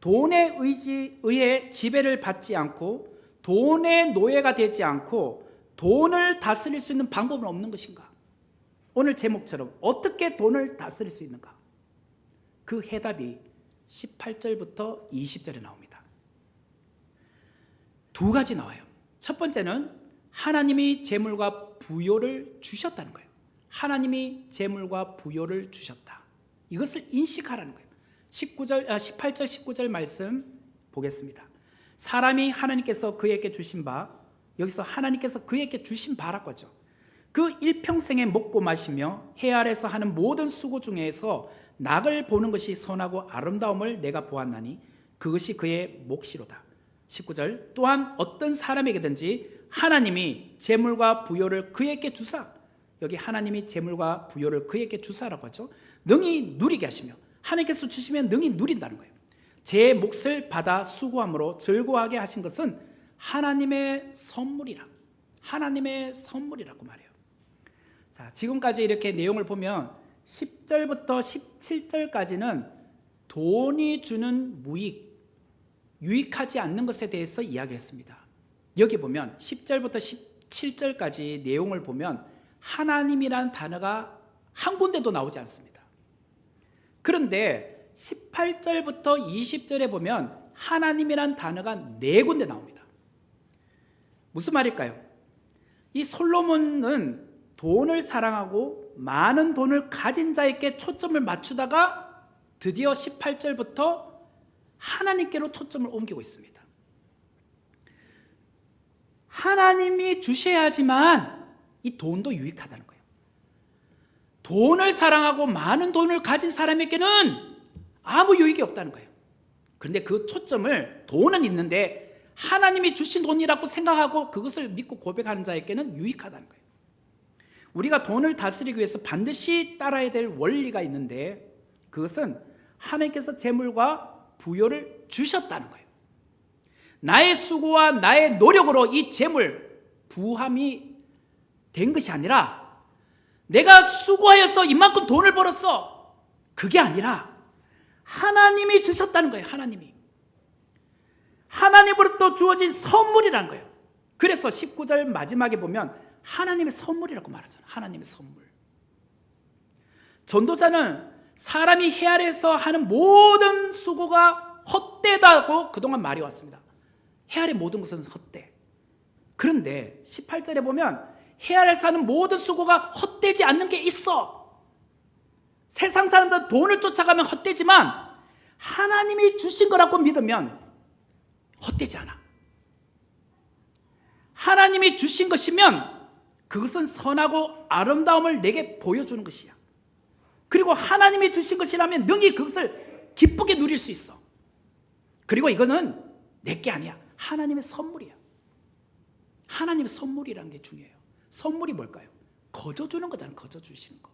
A: 돈의 의해 지배를 받지 않고 돈의 노예가 되지 않고 돈을 다스릴 수 있는 방법은 없는 것인가? 오늘 제목처럼 어떻게 돈을 다스릴 수 있는가? 그 해답이 18절부터 20절에 나옵니다. 두 가지 나와요. 첫 번째는 하나님이 재물과 부요를 주셨다는 거예요. 하나님이 재물과 부요를 주셨다. 이것을 인식하라는 거예요. 18절 19절 말씀 보겠습니다. 사람이 하나님께서 그에게 주신 바, 여기서 하나님께서 그에게 주신 바라고 하죠. 그 일평생에 먹고 마시며 해 아래서 하는 모든 수고 중에서 낙을 보는 것이 선하고 아름다움을 내가 보았나니 그것이 그의 몫이로다. 19절 또한 어떤 사람에게든지 하나님이 재물과 부요를 그에게 주사, 여기 하나님이 재물과 부요를 그에게 주사라고 하죠. 능히 누리게 하시며, 하나님께서 주시면 능히 누린다는 거예요. 제 몫을 받아 수고함으로 즐거워하게 하신 것은 하나님의 선물이라, 하나님의 선물이라고 말해요. 자, 지금까지 이렇게 내용을 보면 10절부터 17절까지는 돈이 주는 유익하지 않는 것에 대해서 이야기했습니다. 여기 보면 10절부터 17절까지 내용을 보면 하나님이라는 단어가 한 군데도 나오지 않습니다. 그런데 18절부터 20절에 보면 하나님이라는 단어가 4군데 나옵니다. 무슨 말일까요? 이 솔로몬은 돈을 사랑하고 많은 돈을 가진 자에게 초점을 맞추다가 드디어 18절부터 하나님께로 초점을 옮기고 있습니다. 하나님이 주셔야지만 이 돈도 유익하다는 거예요. 돈을 사랑하고 많은 돈을 가진 사람에게는 아무 유익이 없다는 거예요. 그런데 그 초점을 돈은 있는데 하나님이 주신 돈이라고 생각하고 그것을 믿고 고백하는 자에게는 유익하다는 거예요. 우리가 돈을 다스리기 위해서 반드시 따라야 될 원리가 있는데 그것은 하나님께서 재물과 부요를 주셨다는 거예요. 나의 수고와 나의 노력으로 이 재물, 부함이 된 것이 아니라 내가 수고하여서 이만큼 돈을 벌었어, 그게 아니라 하나님이 주셨다는 거예요. 하나님으로부터 주어진 선물이라는 거예요. 그래서 19절 마지막에 보면 하나님의 선물이라고 말하잖아요. 하나님의 선물. 전도자는 사람이 해 아래에서 하는 모든 수고가 헛되다고 그동안 말해왔습니다. 해 아래 모든 것은 헛돼. 그런데 18절에 보면 해 아래에서 하는 모든 수고가 헛되지 않는 게 있어. 세상 사람들은 돈을 쫓아가면 헛되지만 하나님이 주신 거라고 믿으면 헛되지 않아. 하나님이 주신 것이면 그것은 선하고 아름다움을 내게 보여주는 것이야. 그리고 하나님이 주신 것이라면 능히 그것을 기쁘게 누릴 수 있어. 그리고 이거는 내게 아니야. 하나님의 선물이야. 하나님의 선물이라는 게 중요해요. 선물이 뭘까요? 거저 주는 거잖아요. 거저 주시는 거.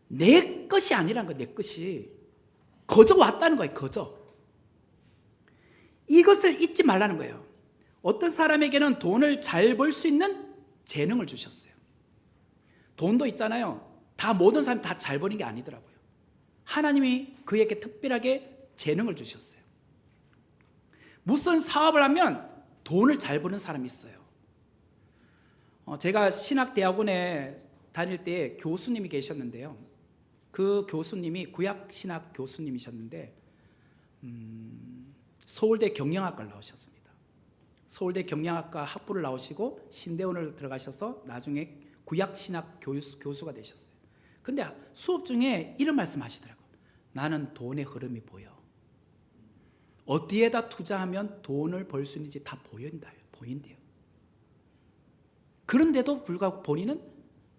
A: 내 것이 아니란 거. 내 것이 거저 왔다는 거예요. 거저. 이것을 잊지 말라는 거예요. 어떤 사람에게는 돈을 잘 벌 수 있는 재능을 주셨어요. 돈도 있잖아요. 다 모든 사람이 다 잘 버는 게 아니더라고요. 하나님이 그에게 특별하게 재능을 주셨어요. 무슨 사업을 하면 돈을 잘 버는 사람이 있어요. 제가 신학대학원에 다닐 때 교수님이 계셨는데요. 그 교수님이 구약신학 교수님이셨는데 서울대 경영학과를 나오셨습니다. 서울대 경영학과 학부를 나오시고 신대원을 들어가셔서 나중에 구약신학 교수가 되셨어요. 근데 수업 중에 이런 말씀 하시더라고요. 나는 돈의 흐름이 보여. 어디에다 투자하면 돈을 벌 수 있는지 다 보인대요. 그런데도 불구하고 본인은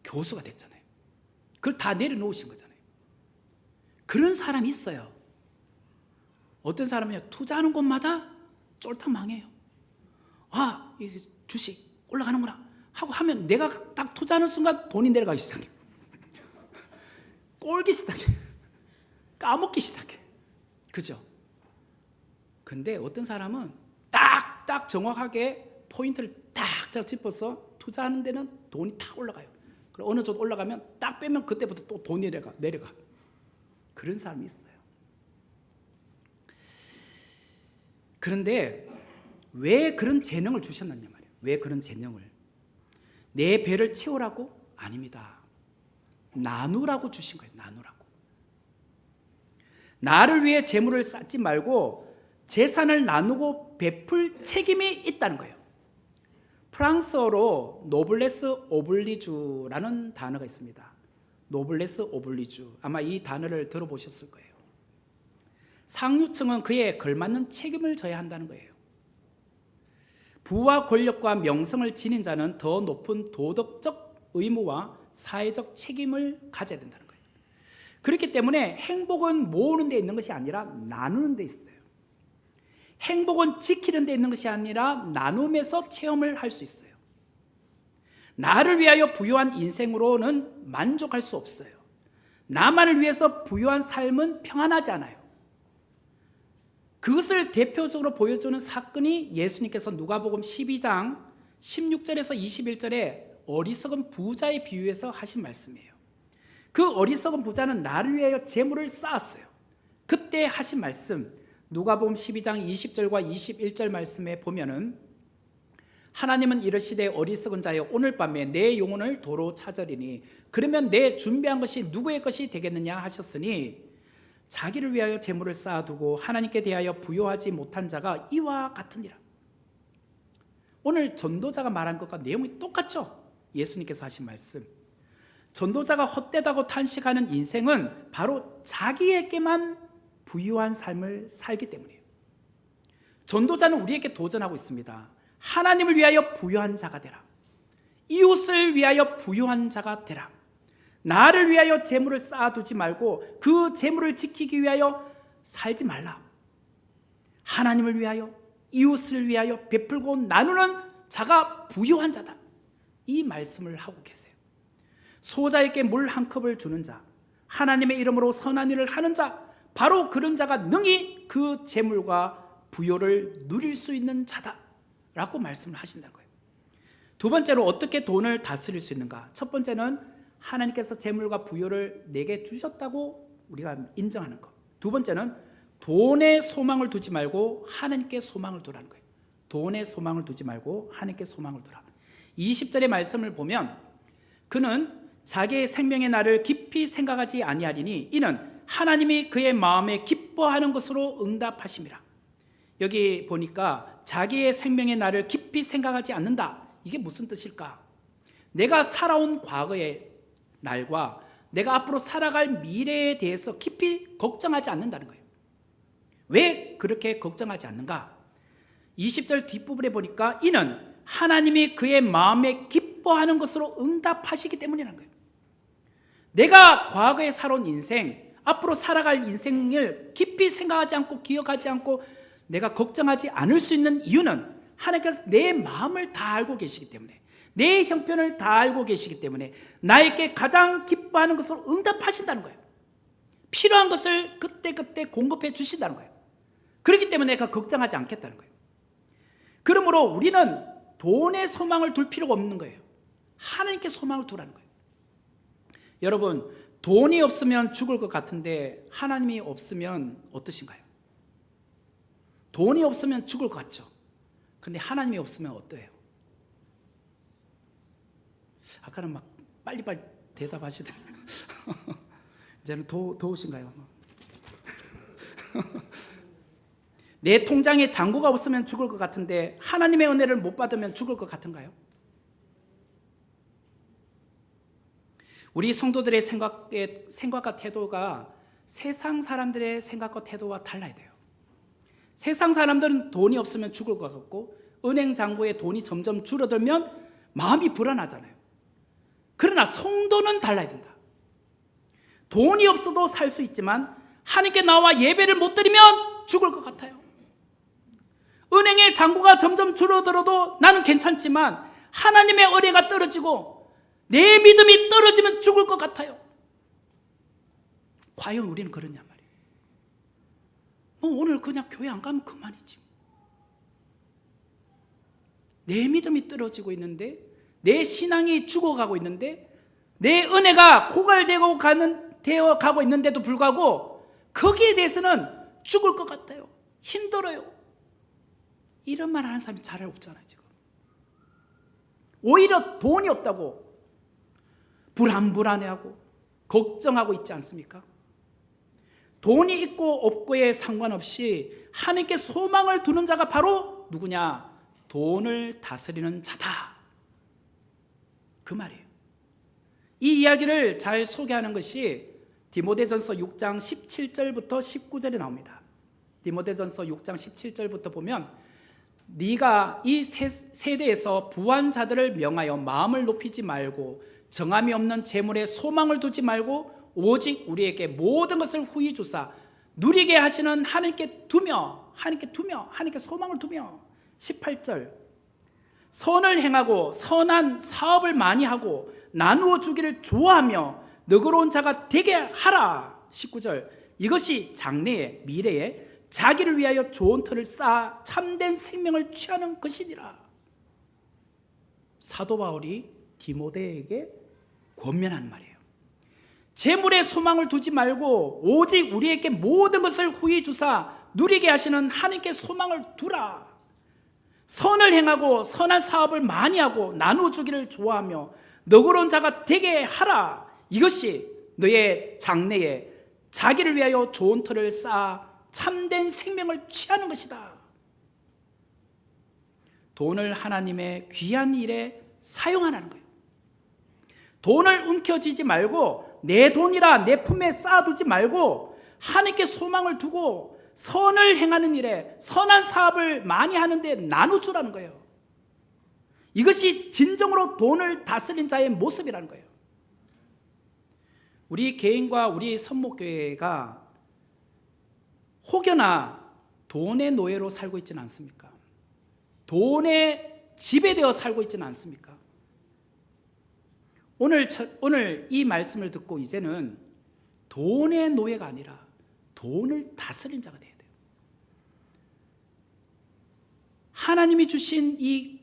A: 교수가 됐잖아요. 그걸 다 내려놓으신 거잖아요. 그런 사람이 있어요. 어떤 사람은요, 투자하는 곳마다 쫄딱 망해요. 아, 이 주식 올라가는구나 하고 하면 내가 딱 투자하는 순간 돈이 내려가기 시작해. 꼴기 시작해. 까먹기 시작해. 그죠? 근데 어떤 사람은 딱딱 정확하게 포인트를 딱딱 짚어서 투자하는 데는 돈이 탁 올라가요. 그리고 어느 정도 올라가면 딱 빼면 그때부터 또 돈이 내려가. 그런 사람이 있어요. 그런데 왜 그런 재능을 주셨느냐 말이에요. 왜 그런 재능을? 내 배를 채우라고? 아닙니다. 나누라고 주신 거예요. 나누라고. 나를 위해 재물을 쌓지 말고 재산을 나누고 베풀 책임이 있다는 거예요. 프랑스어로 노블레스 오블리주라는 단어가 있습니다. 노블레스 오블리주. 아마 이 단어를 들어보셨을 거예요. 상류층은 그에 걸맞는 책임을 져야 한다는 거예요. 부와 권력과 명성을 지닌 자는 더 높은 도덕적 의무와 사회적 책임을 가져야 된다는 거예요. 그렇기 때문에 행복은 모으는 데 있는 것이 아니라 나누는 데 있어요. 행복은 지키는 데 있는 것이 아니라 나눔에서 체험을 할 수 있어요. 나를 위하여 부유한 인생으로는 만족할 수 없어요. 나만을 위해서 부유한 삶은 평안하지 않아요. 그것을 대표적으로 보여주는 사건이 예수님께서 누가복음 12장 16절에서 21절에 어리석은 부자의 비유에서 하신 말씀이에요. 그 어리석은 부자는 나를 위하여 재물을 쌓았어요. 그때 하신 말씀, 누가복음 12장 20절과 21절 말씀에 보면은 하나님은 이르시되 어리석은 자여 오늘 밤에 내 영혼을 도로 찾으리니 그러면 내 준비한 것이 누구의 것이 되겠느냐 하셨으니 자기를 위하여 재물을 쌓아두고 하나님께 대하여 부요하지 못한 자가 이와 같으니라. 오늘 전도자가 말한 것과 내용이 똑같죠? 예수님께서 하신 말씀. 전도자가 헛되다고 탄식하는 인생은 바로 자기에게만 부유한 삶을 살기 때문이에요. 전도자는 우리에게 도전하고 있습니다. 하나님을 위하여 부유한 자가 되라. 이웃을 위하여 부유한 자가 되라. 나를 위하여 재물을 쌓아두지 말고 그 재물을 지키기 위하여 살지 말라. 하나님을 위하여 이웃을 위하여 베풀고 나누는 자가 부유한 자다. 이 말씀을 하고 계세요. 소자에게 물 한 컵을 주는 자, 하나님의 이름으로 선한 일을 하는 자, 바로 그런 자가 능히 그 재물과 부요를 누릴 수 있는 자다라고 말씀을 하신다는 거예요. 두 번째로 어떻게 돈을 다스릴 수 있는가? 첫 번째는 하나님께서 재물과 부요를 내게 주셨다고 우리가 인정하는 것. 두 번째는 돈에 소망을 두지 말고 하나님께 소망을 두라는 거예요. 돈에 소망을 두지 말고 하나님께 소망을 두라. 20절의 말씀을 보면 그는 자기의 생명의 날을 깊이 생각하지 아니하리니 이는 하나님이 그의 마음에 기뻐하는 것으로 응답하심이라. 여기 보니까 자기의 생명의 날을 깊이 생각하지 않는다. 이게 무슨 뜻일까? 내가 살아온 과거의 날과 내가 앞으로 살아갈 미래에 대해서 깊이 걱정하지 않는다는 거예요. 왜 그렇게 걱정하지 않는가? 20절 뒷부분에 보니까 이는 하나님이 그의 마음에 기뻐하는 것으로 응답하시기 때문이라는 거예요. 내가 과거에 살아온 인생, 앞으로 살아갈 인생을 깊이 생각하지 않고 기억하지 않고 내가 걱정하지 않을 수 있는 이유는 하나님께서 내 마음을 다 알고 계시기 때문에, 내 형편을 다 알고 계시기 때문에 나에게 가장 기뻐하는 것으로 응답하신다는 거예요. 필요한 것을 그때그때 공급해 주신다는 거예요. 그렇기 때문에 내가 걱정하지 않겠다는 거예요. 그러므로 우리는 돈에 소망을 둘 필요가 없는 거예요. 하나님께 소망을 두라는 거예요. 여러분, 돈이 없으면 죽을 것 같은데 하나님이 없으면 어떠신가요? 돈이 없으면 죽을 것 같죠. 근데 하나님이 없으면 어때요? 아까는 막 빨리빨리 대답하시더니 이제는 더우신가요? 내 통장에 잔고가 없으면 죽을 것 같은데 하나님의 은혜를 못 받으면 죽을 것 같은가요? 우리 성도들의 생각과 태도가 세상 사람들의 생각과 태도와 달라야 돼요. 세상 사람들은 돈이 없으면 죽을 것 같고 은행 잔고에 돈이 점점 줄어들면 마음이 불안하잖아요. 그러나 성도는 달라야 된다. 돈이 없어도 살 수 있지만 하나님께 나와 예배를 못 드리면 죽을 것 같아요. 은행의 잔고가 점점 줄어들어도 나는 괜찮지만 하나님의 은혜가 떨어지고 내 믿음이 떨어지면 죽을 것 같아요. 과연 우리는 그러냐 말이에요. 오늘 그냥 교회 안 가면 그만이지. 내 믿음이 떨어지고 있는데, 내 신앙이 죽어가고 있는데, 내 은혜가 고갈되고 가고 있는데도 불구하고 거기에 대해서는 죽을 것 같아요. 힘들어요. 이런 말 하는 사람이 잘 없잖아요. 지금 오히려 돈이 없다고 불안해하고 걱정하고 있지 않습니까? 돈이 있고 없고에 상관없이 하나님께 소망을 두는 자가 바로 누구냐? 돈을 다스리는 자다. 그 말이에요. 이 이야기를 잘 소개하는 것이 디모데전서 6장 17절부터 19절에 나옵니다. 디모데전서 6장 17절부터 보면 네가 이 세대에서 부한 자들을 명하여 마음을 높이지 말고 정함이 없는 재물에 소망을 두지 말고 오직 우리에게 모든 것을 후히 주사 누리게 하시는 하나님께 하나님께 소망을 두며 18절 선을 행하고 선한 사업을 많이 하고 나누어 주기를 좋아하며 너그러운 자가 되게 하라. 19절 이것이 장래에 미래에 자기를 위하여 좋은 터를 쌓아 참된 생명을 취하는 것이니라. 사도 바울이 디모데에게 권면하는 말이에요. 재물에 소망을 두지 말고 오직 우리에게 모든 것을 후히 주사 누리게 하시는 하나님께 소망을 두라. 선을 행하고 선한 사업을 많이 하고 나누어 주기를 좋아하며 너그러운 자가 되게 하라. 이것이 너의 장래에 자기를 위하여 좋은 터를 쌓아 참된 생명을 취하는 것이다. 돈을 하나님의 귀한 일에 사용하라는 거예요. 돈을 움켜쥐지 말고 내 돈이라 내 품에 쌓아두지 말고 하나님께 소망을 두고 선을 행하는 일에 선한 사업을 많이 하는데 나눠주라는 거예요. 이것이 진정으로 돈을 다스린 자의 모습이라는 거예요. 우리 개인과 우리 선목교회가 혹여나 돈의 노예로 살고 있지는 않습니까? 돈에 지배되어 살고 있지는 않습니까? 오늘 이 말씀을 듣고 이제는 돈의 노예가 아니라 돈을 다스린 자가 돼야 돼요. 하나님이 주신 이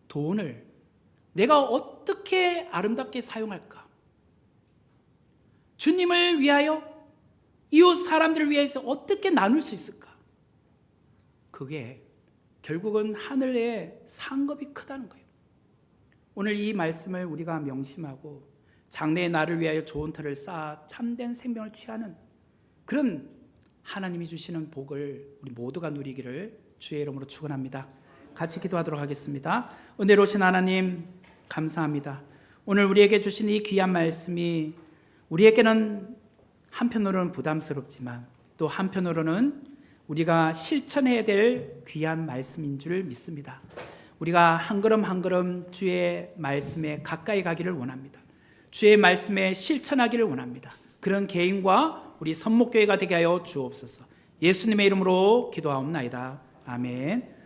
A: 돈을 내가 어떻게 아름답게 사용할까? 주님을 위하여, 이웃 사람들을 위해서 어떻게 나눌 수 있을까? 그게 결국은 하늘의 상급이 크다는 거예요. 오늘 이 말씀을 우리가 명심하고 장래의 나를 위하여 좋은 터를 쌓아 참된 생명을 취하는 그런 하나님이 주시는 복을 우리 모두가 누리기를 주의 이름으로 축원합니다. 같이 기도하도록 하겠습니다. 은혜로우신 하나님 감사합니다. 오늘 우리에게 주신 이 귀한 말씀이 우리에게는 한편으로는 부담스럽지만 또 한편으로는 우리가 실천해야 될 귀한 말씀인 줄 믿습니다. 우리가 한 걸음 한 걸음 주의 말씀에 가까이 가기를 원합니다. 주의 말씀에 실천하기를 원합니다. 그런 개인과 우리 선목교회가 되게 하여 주옵소서. 예수님의 이름으로 기도하옵나이다. 아멘.